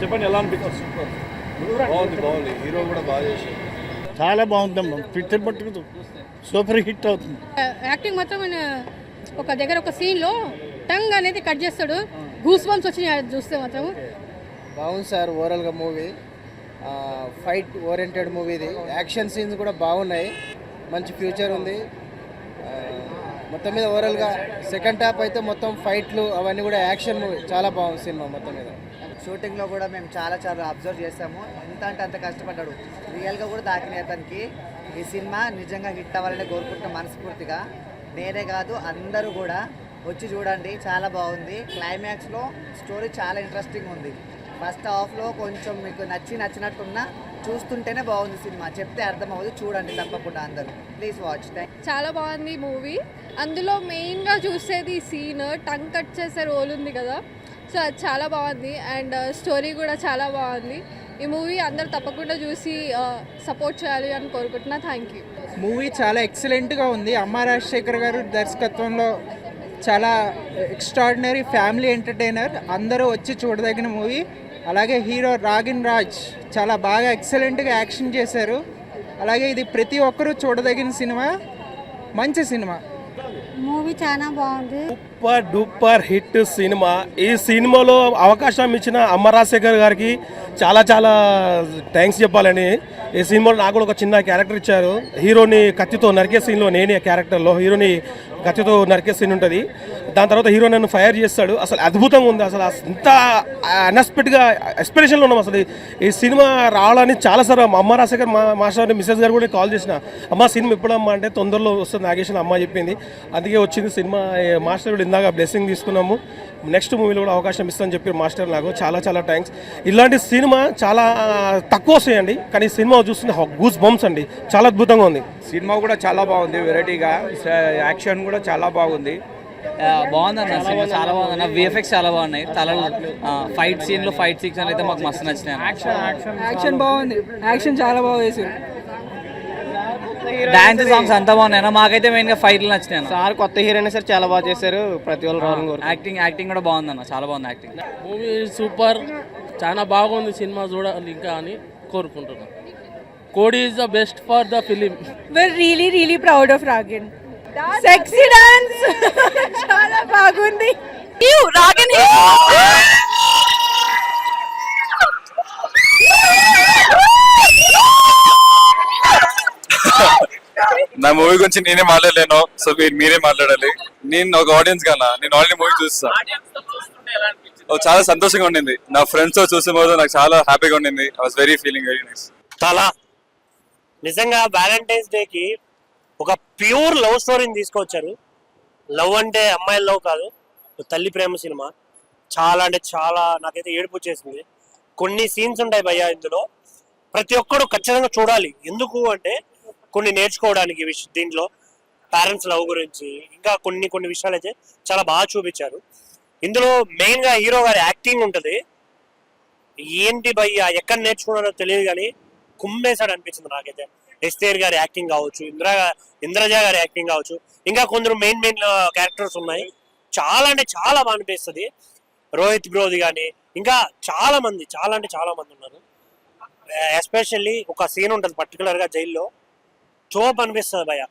చెప్పండి ఎలా అనిపించింది? సూపర్, బాగుంది. హీరో కూడా బాగా చేశారు. చాలా బాగుందమ్మా. పిక్చర్ పట్టుకుదు సూపర్ హిట్ అవుతుంది. యాక్టింగ్ మాత్రం ఆయన ఒక దగ్గర ఒక సీన్లో టంగ్ అనేది కట్ చేస్తాడు. గూస్ బంప్స్ వచ్చినాయి చూస్తే మాత్రం. బాగుంది సార్. ఓవరాల్గా మూవీ ఫైట్ ఓరియంటెడ్ మూవీ. ఇది యాక్షన్ సీన్స్ కూడా బాగున్నాయి. మంచి ఫ్యూచర్ ఉంది. మొత్తం మీద ఓవరాల్గా సెకండ్ హాఫ్ అయితే మొత్తం ఫైట్లు అవన్నీ కూడా యాక్షన్ మూవీ. చాలా బాగుంది సినిమా మొత్తం మీద. షూటింగ్లో కూడా మేము చాలా అబ్జర్వ్ చేసాము. ఎంత అంటే అంత కష్టపడ్డాడు. రియల్గా కూడా దాకినాయి అతనికి. ఈ సినిమా నిజంగా హిట్ అవ్వాలని కోరుకుంటున్నాం మనస్ఫూర్తిగా. నేనే కాదు అందరూ కూడా వచ్చి చూడండి. చాలా బాగుంది. క్లైమాక్స్లో స్టోరీ చాలా ఇంట్రెస్టింగ్ ఉంది. ఫస్ట్ హాఫ్లో కొంచెం మీకు నచ్చినట్టున్నా చూస్తుంటేనే బాగుంది సినిమా. చెప్తే అర్థం అవ్వదు. చూడండి తప్పకుండా అందరూ. Please watch. చాలా బాగుంది మూవీ. అందులో మెయిన్గా చూసేది సీన్ టంగ్ కట్ చేసే రోల్ ఉంది కదా, సో అది చాలా బాగుంది. అండ్ స్టోరీ కూడా చాలా బాగుంది. ఈ మూవీ అందరు తప్పకుండా చూసి సపోర్ట్ చేయాలి అని కోరుకుంటున్నా. Thank you. మూవీ చాలా ఎక్సలెంట్గా ఉంది. అమ్మ రాజశేఖర్ గారు దర్శకత్వంలో చాలా ఎక్స్ట్రాడినరీ ఫ్యామిలీ ఎంటర్టైనర్. అందరూ వచ్చి చూడదగిన మూవీ. అలాగే హీరో రాగిన్ రాజ్ చాలా బాగా ఎక్సలెంట్గా యాక్షన్ చేశారు. అలాగే ఇది ప్రతి ఒక్కరూ చూడదగిన సినిమా. మంచి సినిమా. మూవీ చాలా బాగుంది. Super duper hit cinema. ఈ సినిమాలో అవకాశం ఇచ్చిన అమ్మ రాజశేఖర్ గారికి చాలా చాలా థ్యాంక్స్ చెప్పాలని. ఈ సినిమాలో నాకు కూడా ఒక చిన్న క్యారెక్టర్ ఇచ్చారు. హీరోని కత్తితో నరికే సీన్లో నేనే క్యారెక్టర్లో హీరోని కత్తితో నరికే సీన్ ఉంటుంది. దాని తర్వాత హీరో నన్ను ఫైర్ చేస్తాడు. అసలు అద్భుతంగా ఉంది. అసలు ఇంత అన్ఎక్స్పెక్టెడ్గా ఎక్స్పెక్టేషన్లో ఉన్నాం. అసలు ఈ సినిమా రావాలని చాలాసార్లు అమ్మ రాజశేఖర్ మాస్టర్ మిస్సెస్ గారు కూడా కాల్ చేసిన, అమ్మ సినిమా ఎప్పుడమ్మా అంటే తొందరలో వస్తుంది నాగేశ్వర అమ్మ చెప్పింది. అందుకే వచ్చింది సినిమా. మాస్టర్ కూడా ఇందాక బ్లెస్సింగ్ తీసుకున్నాము. నెక్స్ట్ మూవీలో కూడా అవకాశం ఇస్తామని చెప్పి మాస్టర్ నాకు చాలా చాలా థ్యాంక్స్. ఇలాంటి సినిమా చాలా తక్కువ వస్తాయండి, కానీ సినిమా చూస్తుంటే గూస్ బంప్స్ అండి. చాలా అద్భుతంగా ఉంది. సినిమా కూడా చాలా బాగుంది. వెరైటీగా యాక్షన్ కూడా చాలా బాగుంది. బాగుందన్న సినిమా. చాలా బాగుందన్న. విఎఫ్ఎక్స్ చాలా బాగున్నాయి. ఫైట్ సీన్లో ఫైట్ సీక్వెన్స్ అయితే మాకు మస్తు నచ్చినాయి. యాక్షన్ బాగుంది. యాక్షన్ చాలా బాగా వేసారు. డాన్స్ సాంగ్స్ అంతా బాగున్నాయి. మాకైతే మెయిన్గా ఫైట్లు నచ్చినాయి. సార్ కొత్త హీరోయిన్ సార్ చాలా బాగా చేశారు. ప్రతి వాళ్ళు యాక్టింగ్ కూడా బాగుందన్న. చాలా బాగుంది యాక్టింగ్. Movie super. చాలా బాగుంది సినిమా. చూడాలి ఇంకా అని కోరుకుంటున్నాను. కోడి is the best for the film. We're really proud of Ragin. Sexy dance చాలా బాగుంది. Ragin నా మూవీ గురించి నేనే మాట్లాడలేను, సో మీరే మాట్లాడాలి. నేను ఒక ఆడియన్స్ గానా, నేను ఆల్రెడీ మూవీ చూస్తా. చాలా సంతోషంగా ఉండింది. నా ఫ్రెండ్స్ తో చూసే పోదు నాకు చాలా హ్యాపీగా ఉండింది. I was feeling very nice. చాలా నిజంగా వ్యాలంటైన్స్ డేకి ఒక ప్యూర్ లవ్ స్టోరీని తీసుకొచ్చారు. లవ్ అంటే అమ్మాయిల లవ్ కాదు, తల్లి ప్రేమ సినిమా. చాలా అంటే చాలా నాకైతే ఏడుపు వచ్చేసింది. కొన్ని సీన్స్ ఉంటాయి భయ్యా ఇందులో, ప్రతి ఒక్కరు ఖచ్చితంగా చూడాలి. ఎందుకు అంటే కొన్ని నేర్చుకోవడానికి దీంట్లో పేరెంట్స్ లవ్ గురించి ఇంకా కొన్ని విషయాలు అయితే చాలా బాగా చూపించారు. ఇందులో మెయిన్గా హీరో గారి యాక్టింగ్ ఉంటుంది. ఏంటి భయ్యా ఎక్కడ నేర్చుకున్నారో తెలియదు కానీ కుమ్మేశాడు అనిపించింది నాకైతే. ఎస్తేర్ గారి యాక్టింగ్ కావచ్చు, ఇంద్రజ గారి యాక్టింగ్ కావచ్చు, ఇంకా కొందరు మెయిన్ క్యారెక్టర్స్ ఉన్నాయి. చాలా అంటే చాలా బాగా అనిపిస్తుంది. రోహిత్ బ్రోది కానీ ఇంకా చాలా మంది ఉన్నారు. ఎస్పెషల్లీ ఒక సీన్ ఉంటుంది పర్టికులర్గా జైల్లో, తోపు అనిపిస్తుంది భయ్య.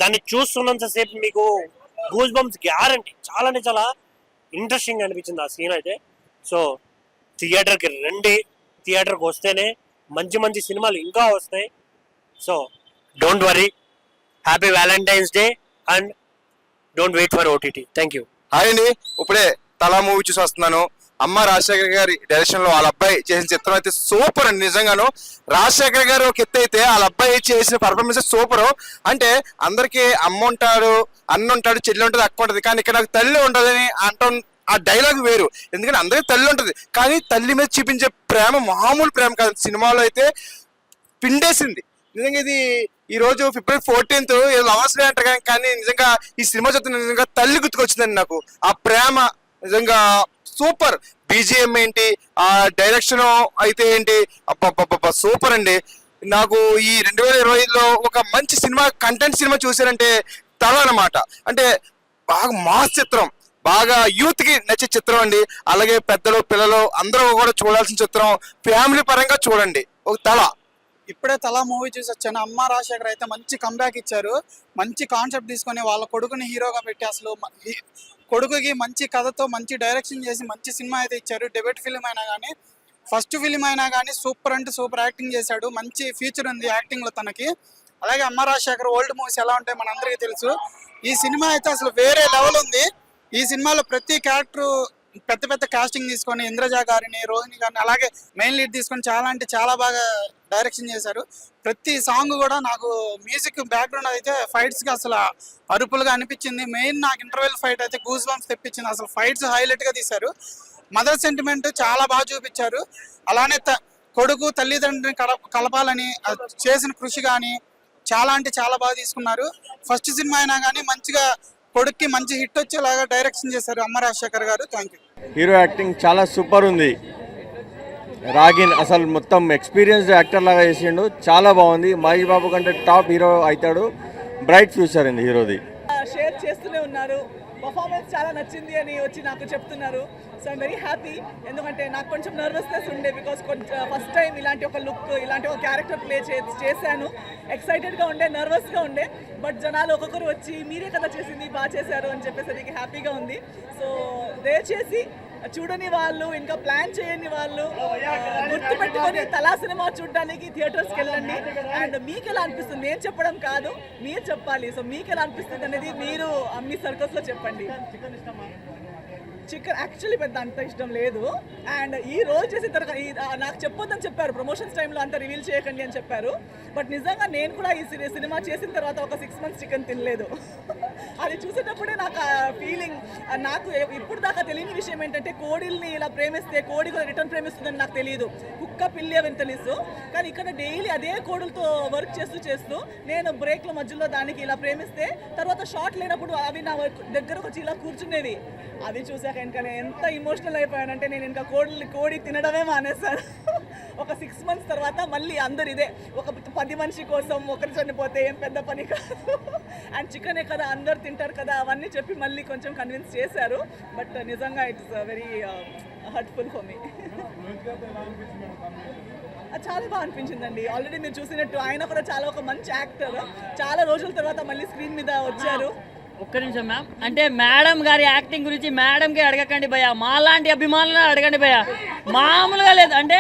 దాన్ని చూస్తున్నంత సేపు మీకు గూస్ బంప్స్ గ్యారంటీ. చాలా అంటే చాలా ఇంట్రెస్టింగ్ అనిపించింది ఆ సీన్ అయితే. సో థియేటర్కి రండి. థియేటర్కి వస్తేనే మంచి సినిమాలు ఇంకా వస్తాయి. So don't worry. Happy Valentine's day and don't wait for OTT. Thank you. Hi అండి, ఇప్పుడే తలా మూవీ చూసి వస్తున్నాను. అమ్మ రాజశేఖర్ గారి డైరెక్షన్ లో వాళ్ళ అబ్బాయి చేసిన చిత్రం అయితే సూపర్ అండి. నిజంగాను రాజశేఖర్ గారు ఒక ఎత్తు అయితే వాళ్ళ అబ్బాయి చేసిన పర్ఫార్మెన్స్ సూపర్. అంటే అందరికి అమ్మ ఉంటాడు, అన్న ఉంటాడు, చెల్లి ఉంటుంది, అక్క ఉంటుంది, కానీ ఇక్కడ నాకు తల్లి ఉంటుందని అంటాం. ఆ డైలాగ్ వేరు, ఎందుకంటే అందరికీ తల్లి ఉంటుంది, కానీ తల్లి మీద చూపించే ప్రేమ మామూలు ప్రేమ కాదు. సినిమాలో అయితే పిండేసింది నిజంగా. ఇది ఈ రోజు February 14th లవర్స్ డే అంటారు, కానీ నిజంగా ఈ సినిమా చూస్తే నిజంగా తల్లి గుర్తుకొచ్చిందండి నాకు. ఆ ప్రేమ నిజంగా సూపర్. బీజిఎం ఏంటి, ఆ డైరెక్షన్ అయితే ఏంటి, అబ్బబ్బబ్బ సూపర్ అండి. నాకు ఈ 2025లో ఒక మంచి సినిమా కంటెంట్ సినిమా చూసారంటే తల అన్నమాట. అంటే బాగా మాస్ చిత్రం, బాగా యూత్ కి నచ్చే చిత్రం అండి. అలాగే పెద్దలు పిల్లలు అందరూ కూడా చూడాల్సిన చిత్రం. ఫ్యామిలీ పరంగా చూడండి. ఒక తల ఇప్పుడే తలా మూవీ చూసి వచ్చాను. అమ్మ రాజశేఖర్ అయితే మంచి కంబ్యాక్ ఇచ్చారు. మంచి కాన్సెప్ట్ తీసుకొని వాళ్ళ కొడుకుని హీరోగా పెట్టి అసలు కొడుకుకి మంచి కథతో మంచి డైరెక్షన్ చేసి మంచి సినిమా అయితే ఇచ్చారు. డెబ్యూట్ ఫిలిం అయినా కానీ ఫస్ట్ ఫిలిం అయినా కానీ సూపర్ అంటే సూపర్ యాక్టింగ్ చేశాడు. మంచి ఫ్యూచర్ ఉంది యాక్టింగ్లో తనకి. అలాగే అమ్మ రాజశేఖర్ ఓల్డ్ మూవీస్ ఎలా ఉంటాయి మనందరికీ తెలుసు. ఈ సినిమా అయితే అసలు వేరే లెవెల్ ఉంది. ఈ సినిమాలో ప్రతి క్యారెక్టర్ పెద్ద పెద్ద కాస్టింగ్ తీసుకొని ఇంద్రజ గారిని, రోహిణి గారిని, అలాగే మెయిన్ లీడ్ తీసుకొని చాలా అంటే చాలా బాగా డైరెక్షన్ చేశారు. ప్రతి సాంగ్ కూడా నాకు మ్యూజిక్ బ్యాక్గ్రౌండ్ అయితే ఫైట్స్కి అసలు అరుపులుగా అనిపించింది. మెయిన్ నాకు ఇంటర్వెల్ ఫైట్ అయితే గూస్ బంప్స్ తెప్పించింది. అసలు ఫైట్స్ హైలైట్గా తీశారు. మదర్ సెంటిమెంట్ చాలా బాగా చూపించారు. అలానే కొడుకు తల్లిదండ్రుని కలపాలని చేసిన కృషి కానీ చాలా అంటే చాలా బాగా తీసుకున్నారు. ఫస్ట్ సినిమా అయినా కానీ మంచిగా కొడుక్కి మంచి హిట్ వచ్చేలాగా డైరెక్షన్ చేశారు అమ్మ రాజశేఖర్ గారు. Thank you. హీరో యాక్టింగ్ చాలా సూపర్ ఉంది. రాగిన్ అసలు మొత్తం ఎక్స్పీరియన్స్డ్ యాక్టర్ లాగా చేసిండు. చాలా బాగుంది. మహేష్ బాబు కంటే టాప్ హీరో అవుతాడు. బ్రైట్ ఫ్యూచర్ ఉంది హీరోది. షేర్ చేస్తూనే ఉన్నారు. పర్ఫార్మెన్స్ చాలా నచ్చింది అని వచ్చి నాకు చెప్తున్నారు. So I'm very happy. ఎందుకంటే నాకు కొంచెం నర్వస్నెస్ ఉండే, బికాస్ ఫస్ట్ టైం ఇలాంటి ఒక లుక్, ఇలాంటి ఒక క్యారెక్టర్ ప్లే చేశాను. ఎక్సైటెడ్గా ఉండే, నర్వస్గా ఉండే. బట్ జనాలు ఒక్కొక్కరు వచ్చి మీరే కదా చేసింది, బాగా చేశారు అని చెప్పేసరికి హ్యాపీగా ఉంది. సో దయచేసి చూడని వాళ్ళు, ఇంకా ప్లాన్ చేయని వాళ్ళు గుర్తుపెట్టుకొని తలా సినిమా చూడడానికి థియేటర్స్కి వెళ్ళండి. అండ్ మీకు ఎలా అనిపిస్తుంది, నేను చెప్పడం కాదు, మీరు చెప్పాలి. సో మీకు ఎలా అనిపిస్తుంది అనేది మీరు మీ సర్కల్స్లో చెప్పండి. చికెన్ యాక్చువల్లీ పెద్ద అంత ఇష్టం లేదు. అండ్ ఈ రోజు చేసిన తర్వాత నాకు చెప్పొద్దని చెప్పారు, ప్రమోషన్స్ టైంలో అంత రివీల్ చేయకండి అని చెప్పారు. బట్ నిజంగా నేను కూడా ఈ సినిమా చేసిన తర్వాత ఒక 6 months చికెన్ తినలేదు. అది చూసేటప్పుడే నాకు ఆ ఫీలింగ్, నాకు ఇప్పుడు దాకా తెలియని విషయం ఏంటంటే కోడిల్ని ఇలా ప్రేమిస్తే కోడి కూడా రిటర్న్ ప్రేమిస్తుందని నాకు తెలియదు. కుక్క పిల్లి అవని తెలుసు, కానీ ఇక్కడ డైలీ అదే కోడులతో వర్క్ చేస్తూ నేను బ్రేక్ల మధ్యలో దానికి ఇలా ప్రేమిస్తే తర్వాత షార్ట్ లేనప్పుడు అవి నా దగ్గరకు వచ్చి ఇలా కూర్చునేవి. అది చూసాక ఇంకా నేను ఎంత ఇమోషనల్ అయిపోయానంటే నేను ఇంకా కోడి తినడమే మానేశాను. ఒక 6 months తర్వాత మళ్ళీ అందరు ఇదే, ఒక 10 మనిషి కోసం ఒకరు చనిపోతే ఏం పెద్ద పని కాదు, అండ్ చికెనే కదా అందరు తింటారు కదా అవన్నీ చెప్పి మళ్ళీ కొంచెం కన్విన్స్ చేశారు. బట్ నిజంగా it's very hurtful for me. చాలా బాగా అనిపించిందండి. ఆల్రెడీ మీరు చూసినట్టు ఆయన కూడా చాలా ఒక మంచి యాక్టర్. చాలా రోజుల తర్వాత మళ్ళీ స్క్రీన్ మీద వచ్చారు. ఒక్క నిమిషం మ్యామ్, అంటే మేడం గారి యాక్టింగ్ గురించి మేడంకి అడగకండి భయ్య, మాలాంటి అభిమానులను అడగండి భయ్య. మామూలుగా లేదు. అంటే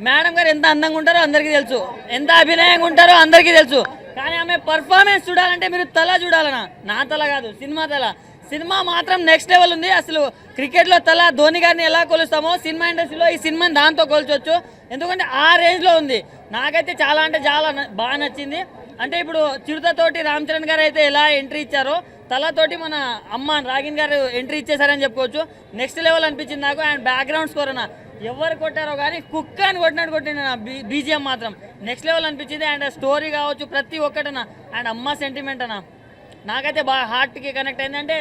మేడం గారు ఎంత అందంగా ఉంటారో అందరికీ తెలుసు, ఎంత అభినయంగా ఉంటారో అందరికీ తెలుసు. కానీ ఆమె పర్ఫార్మెన్స్ చూడాలంటే మీరు తల చూడాలన్నా, నా తల కాదు, సినిమా తల. సినిమా మాత్రం నెక్స్ట్ లెవెల్ ఉంది. అసలు క్రికెట్లో తల ధోని గారిని ఎలా కొలుస్తామో సినిమా ఇండస్ట్రీలో ఈ సినిమాని దాంతో కొలుచవచ్చు. ఎందుకంటే ఆ రేంజ్లో ఉంది. నాకైతే చాలా అంటే చాలా బాగా నచ్చింది. అంటే ఇప్పుడు చిరుతతోటి రామ్ చరణ్ గారు అయితే ఎలా ఎంట్రీ ఇచ్చారో తలతోటి మన అమ్మ రాగిన్ గారు ఎంట్రీ ఇచ్చేసారని చెప్పుకోవచ్చు. నెక్స్ట్ లెవెల్ అనిపించింది నాకు. అండ్ బ్యాక్గ్రౌండ్ స్కోర్ అన్న ఎవరు కొట్టారో కానీ కుక్క అని కొట్టినట్టు కొట్టిన బీజిఎం మాత్రం నెక్స్ట్ లెవెల్ అనిపించింది. అండ్ స్టోరీ కావచ్చు ప్రతి ఒక్కటన్నా. అండ్ అమ్మ సెంటిమెంట్ అన్న నాకైతే బాగా హార్ట్కి కనెక్ట్ అయింది. అంటే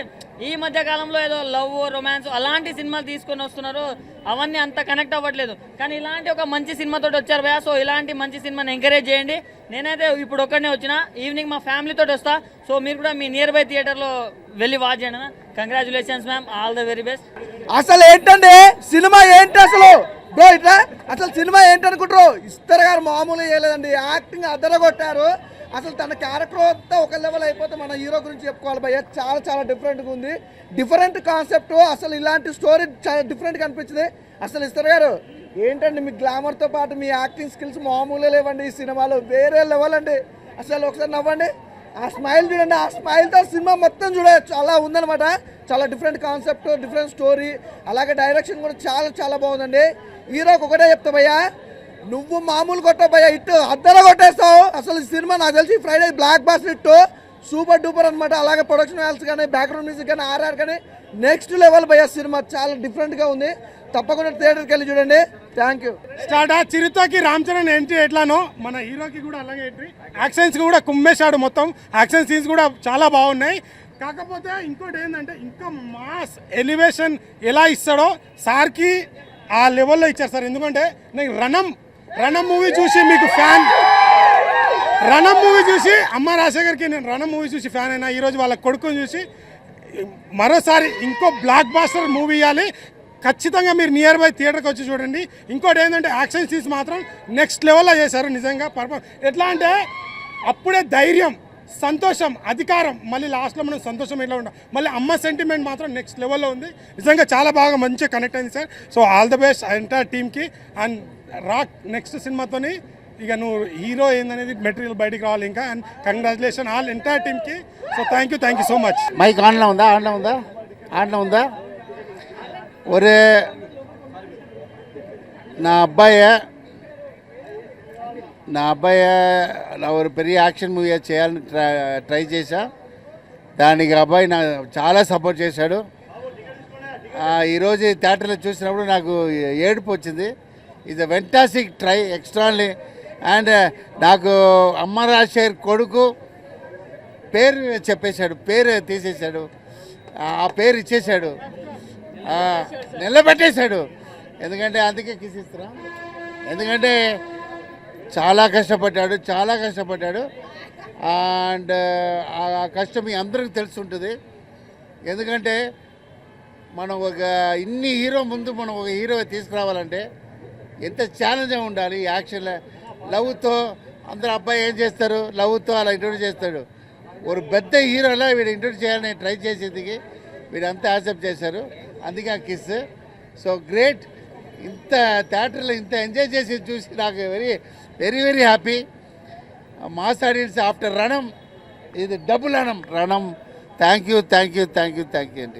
ఈ మధ్య కాలంలో ఏదో లవ్, రొమాన్స్ అలాంటి సినిమాలు తీసుకొని వస్తున్నారు, అవన్నీ అంత కనెక్ట్ అవ్వట్లేదు. కానీ ఇలాంటి ఒక మంచి సినిమాతో వచ్చారు భయ్యా. సో ఇలాంటి మంచి సినిమాని ఎంకరేజ్ చేయండి. నేనైతే ఇప్పుడు ఒక్కడనే వచ్చిన, ఈవినింగ్ మా ఫ్యామిలీతో వస్తా. సో మీరు కూడా మీ నియర్ బై థియేటర్లో వెళ్ళి వాచ్ చేయండి. Congratulations ma'am, all the very best. అసలు ఏంటంటే సినిమా ఏంటి అసలు బ్రో, ఇట్లా అసలు సినిమా ఏంటనుకుంటారు? ఇస్తారు గారు మామూలుగా చేయలేదండి, యాక్టింగ్ అదరగొట్టారు. అసలు తన క్యారెక్టర్ అంతా ఒక లెవెల్ అయిపోతే మన హీరో గురించి చెప్పుకోవాలి భయ్య. చాలా చాలా డిఫరెంట్గా ఉంది, డిఫరెంట్ కాన్సెప్ట్. అసలు ఇలాంటి స్టోరీ చాలా డిఫరెంట్గా అనిపించింది. అసలు ఇస్తారు గారు ఏంటండి, మీ గ్లామర్తో పాటు మీ యాక్టింగ్ స్కిల్స్ మామూలుగా లేవండి. ఈ సినిమాలో వేరే లెవెల్ అండి. అసలు ఒకసారి నవ్వండి, ఆ స్మైల్ చూడండి, ఆ స్మైల్తో సినిమా మొత్తం చూడవచ్చు. అలా ఉందనమాట. చాలా డిఫరెంట్ కాన్సెప్ట్, డిఫరెంట్ స్టోరీ, అలాగే డైరెక్షన్ కూడా చాలా చాలా బాగుందండి. హీరోకి ఒకటే చెప్తా భయ్యా, నువ్వు మామూలు కొట్టావు భయ్యా, హిట్ అద్దరు కొట్టేస్తావు. అసలు ఈ సినిమా నాకు తెలిసి Friday blockbuster hit, super duper అనమాట. అలాగే ప్రొడక్షన్ వాల్స్ కానీ, బ్యాక్గ్రౌండ్ మ్యూజిక్ కానీ, ఆర్ఆర్ కానీ నెక్స్ట్ లెవెల్ భయ్యా. సినిమా చాలా డిఫరెంట్గా ఉంది. తప్పకుండా థియేటర్కి వెళ్ళి చూడండి. Thank you. స్టార్ట్ చిరుతకి రామ్ చరణ్ ఎంట్రీ ఎట్లానో మన హీరోకి కూడా అలాగే ఎంట్రీ. యాక్షన్స్ కూడా కుమ్మేశాడు మొత్తం. యాక్షన్ సీన్స్ కూడా చాలా బాగున్నాయి. కాకపోతే ఇంకోటి ఏంటంటే ఇంకా మాస్ ఎలివేషన్ ఎలా ఇస్తాడో సార్కి ఆ లెవెల్లో ఇచ్చారు సార్. ఎందుకంటే నేను రణం మూవీ చూసి మీకు ఫ్యాన్, రణం మూవీ చూసి అమ్మ రాజశేఖర్కి నేను రణం మూవీ చూసి ఫ్యాన్ అయినా. ఈరోజు వాళ్ళ కొడుకుని చూసి మరోసారి ఇంకో బ్లాక్ బాస్టర్ మూవీ ఇవ్వాలి. ఖచ్చితంగా మీరు నియర్ బై థియేటర్కి వచ్చి చూడండి. ఇంకోటి ఏంటంటే యాక్షన్ సీన్స్ మాత్రం నెక్స్ట్ లెవెల్లో చేశారు నిజంగా. ఎట్లా అంటే అప్పుడే ధైర్యం, సంతోషం, అధికారం, మళ్ళీ లాస్ట్లో మనం సంతోషం ఎట్లా ఉంటాం, మళ్ళీ అమ్మ సెంటిమెంట్ మాత్రం నెక్స్ట్ లెవెల్లో ఉంది. నిజంగా చాలా బాగా మంచిగా కనెక్ట్ అయింది sir. So all the best entire టీమ్కి. అండ్ రాక్ నెక్స్ట్ సినిమాతోని ఇక నువ్వు హీరో ఏందనేది మెటీరియల్ బయటికి రావాలి ఇంకా. అండ్ కంగ్రాచులేషన్ ఆల్ ఎంటైర్ టీమ్కి. So thank you so much. Mic ఆన్లో ఉందా? ఒరే నా అబ్బాయి நான் ஒரு பெரிய యాక్షన్ మూవీ చేయాలని ట్రై చేశా. దానికి అబ్బాయి నాకు చాలా సపోర్ట్ చేశాడు. ఈరోజు థియేటర్లో చూసినప్పుడు నాకు ఏడుపు వచ్చింది. ఇది ఫెంటాస్టిక్ ట్రై, ఎక్స్ట్రాన్లీ. అండ్ నాకు అమ్మ రాజశేఖర్ కొడుకు పేరు చెప్పేశాడు, పేరు తీసేశాడు, ఆ పేరు ఇచ్చేశాడు, నిలబెట్టేశాడు. ఎందుకంటే అందుకే కిసిస్తున్నా, ఎందుకంటే చాలా కష్టపడ్డాడు. అండ్ ఆ కష్టం మీ అందరికీ తెలుసుంటుంది. ఎందుకంటే మనం ఇన్ని హీరో ముందు మనం ఒక హీరో తీసుకురావాలంటే ఎంత ఛాలెంజ్గా ఉండాలి. యాక్షన్లో లవ్తో అందరు అబ్బాయి ఏం చేస్తారు, లవ్తో అలా ఇంట్రొడ్యూస్ చేస్తాడు. ఒక పెద్ద హీరోలా వీడు ఇంట్రొడ్యూస్ చేయాలని ట్రై చేసేందుకు వీడంతా యాక్సెప్ట్ చేశారు. అందుకే ఆ కిస్. So great. ఇంత థియేటర్లో ఇంత ఎంజాయ్ చేసి చూసి నాకు very very very happy. Mass audience after Ranam, ఇది డబుల్ రణం. థ్యాంక్ యూ అండి.